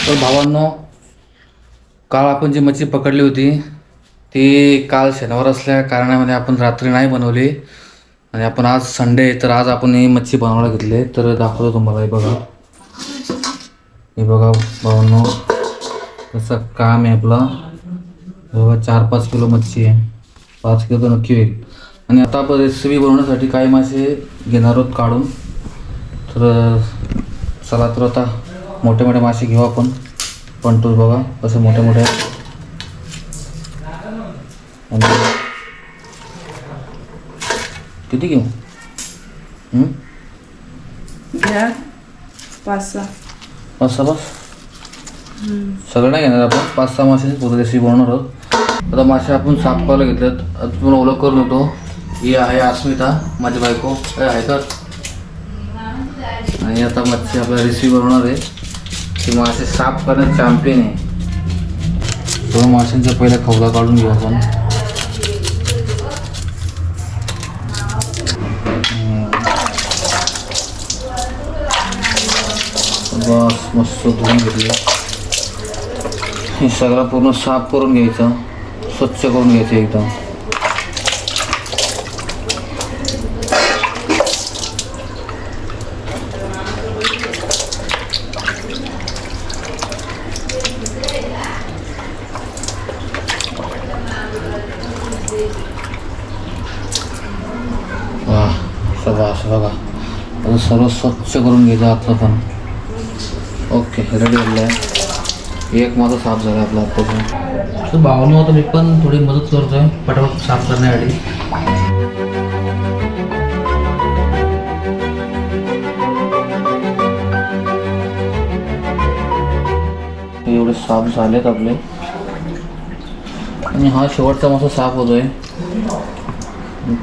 तर भावांनो, काल आपण जी मच्छी पकडली होती ती काल शनिवार असल्या कारणामध्ये आपण रात्री नाही बनवली आणि आपण आज संडे आहे, तर आज आपण ही मच्छी बनवायला घेतली. तर दाखवतो तुम्हाला. हे बघा भावांनो, कसं काम आहे आपलं. बघा 4-5 किलो मच्छी आहे, 5 किलो तर नक्की होईल. आणि आता आपण रेसिपी बनवण्यासाठी काही मासे घेणार आहोत काढून. तर चला, तर आता मोठे मोठे मासे घेऊ आपण. पण तो बघा कसे मोठे मोठे आहेत. आणि किती घेऊ? घ्या 5-6 बस. सगळं नाही घेणार आपण, 5-6 मासे पूर्ण रेसिपी बनवणार आहोत. आता मासे आपण साफ करायला घेतलेत. आता तुम्हाला ओळख करून होतो. ही आहे अस्मिता, माझी बायको आहे तर. आणि आता मच्छी आपल्याला रेसिपी बनवणार आहे. ती मासे साफ करण्यात चॅम्पियन आहे. थोडं माशांचा पहिला खवला काढून घेऊ आपण. बस, मस्त धुवून घेतली. हे सगळं पूर्ण साफ करून घ्यायचं, स्वच्छ करून घ्यायचं एकदम. वा, सगळं असं बघा. आता सर्व स्वच्छ करून घ्यायचं आतलं पण. ओके, रेडी झालं आहे. एक माझा साफ झाला आपला आत्ताचा. तर भावनो, आता मी पण थोडी मदत करतोय पटापट साफ करण्यासाठी. एवढे साफ झालेत आपले. आणि हा शेवटचा मासा साफ होतोय,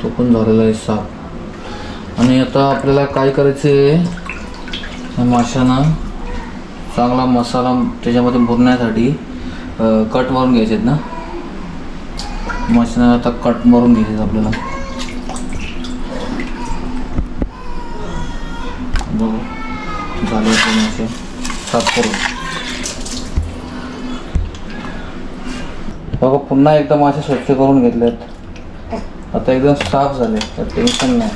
तो पण झालेला आहे साफ. आणि आता आपल्याला काय करायचे, माशांना चांगला मसाला त्याच्यामध्ये मुरण्यासाठी कट मारून घ्यायचे आहेत ना. माशांना आता कट मारून घ्यायचे आहेत आपल्याला. बघू झाले मासे साफ करून. बघा, पुन्हा एकदा मासे स्वच्छ करून घेतलेत. आता एकदम साफ झाले, तर टेन्शन नाही.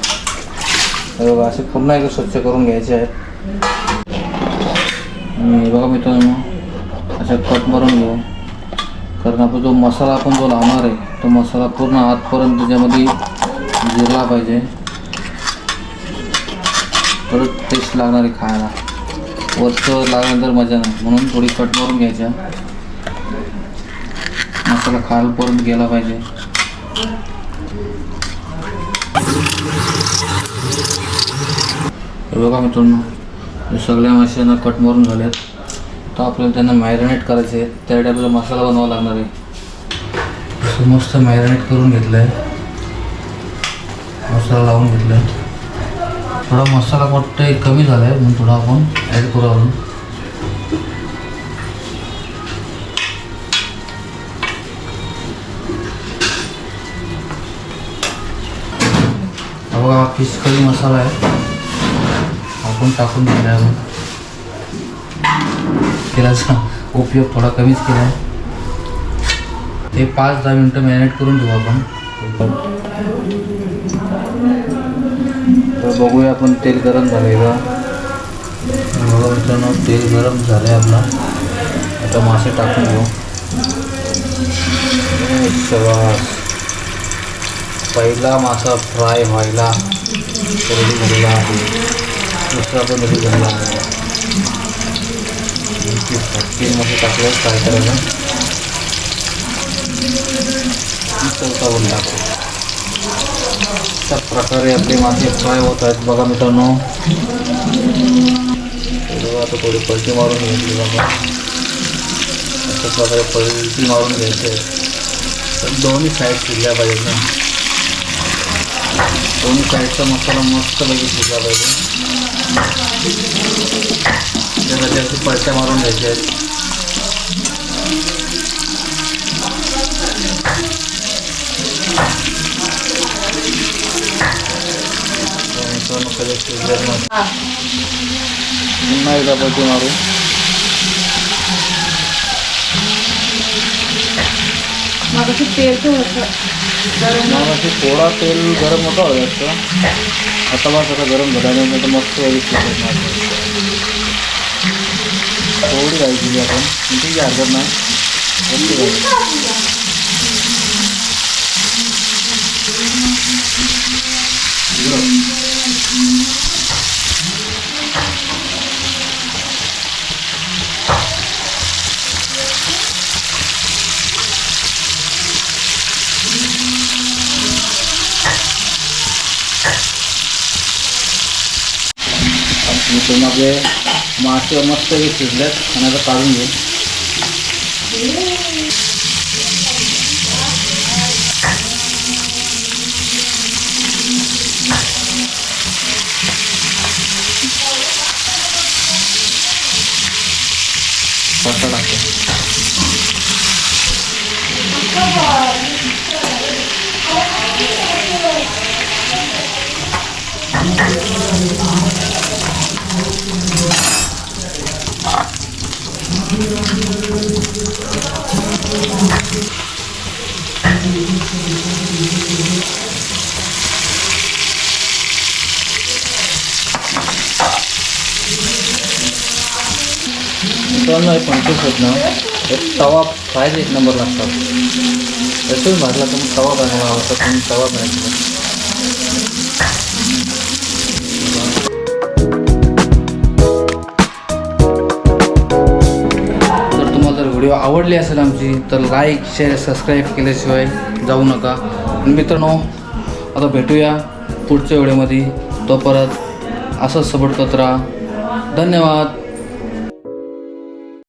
बघा, असे पुन्हा एकदा स्वच्छ करून घ्यायचे आहेत. आणि बघा मित्रांनो, अशा कट मारून घेऊ. कारण आपण जो मसाला आपण जो लावणार आहे, तो मसाला पूर्ण आतपर्यंत त्याच्यामध्ये जिरला पाहिजे, परत टेस्ट लागणार आहे खायला. वरचं लागल्यानंतर मजा नाही, म्हणून थोडी कट मारून घ्यायच्या. मसाला खालपर्यंत गेला पाहिजे. बघा मित्रांनो, सगळ्या माशांना कट मारून झाल्यात. तर आपल्याला त्यांना मॅरिनेट करायचे आहे. त्यासाठी आपल्याला मसाला बनवावा लागणार आहे. मस्त मॅरिनेट करून घेतलं आहे, मसाला लावून घेतला आहे. थोडा मसाला वाटतं कमी झाला आहे, म्हणून थोडा आपण ॲड करू. अजून बघा, फिश करी मसाला आहे, आपण टाकून दिला आहे. तेलाचा उपयोग थोडा कमीच केला आहे. ते 5-10 मिनटं मॅरिनेट करून घेऊ आपण. तर बघूया आपण. तेल गरम झालं आहे का बघा मित्रांनो. तेल गरम झालं आहे आपला. आता मासे टाकून घेऊ. पहिला मासा फ्राय व्हायला रेडी झालेला आहे. दुसरा पण रेडी झालेला आहे. 3 मासे टाकले फ्राय करायला. चौथा पण टाकू. अशा प्रकारे आपले मासे फ्राय होत आहेत. बघा मित्रांनो, आता थोडी पलटी मारून घ्यायची. बघा, अशा प्रकारे पलटी मारून घ्यायचे. तर दोन्ही साईड शिजल्या पाहिजेत ना. दोन्ही साईडचा मसाला मस्तपैकी शिजला पाहिजे. त्यासाठी अशी पलट्या मारून घ्यायच्या आहेत. पुन्हा एकदा पलटी मारू. मग तेल थोडंसं गरम मग असे थोडा तेल गरम होता हवं असतं. आता बस आता गरम झाल्यानंतर मस्त थोडी राई दिली आपण ठीक आहे, हरकत नाही. मस्त मित्रांनो आपले मासे मस्त शिजलेत आणि आता काढून घेऊ. पास्ता टाकतो. मित्रांनो हे 25 आहेत ना, एक तवा फ्रायच एक नंबर लागतात. त्यातून भाजला तर मग तवा बनायला आवडतात, तुम्ही तवा बनायचा. जर तुम्हाला जर व्हिडिओ आवडली असेल आमची तर लाईक शेअर सबस्क्राईब केल्याशिवाय जाऊ नका. आणि मित्रांनो आता भेटूया पुढच्या व्हिडिओमध्ये. तो परत असंच सपोर्ट करत राहा. धन्यवाद.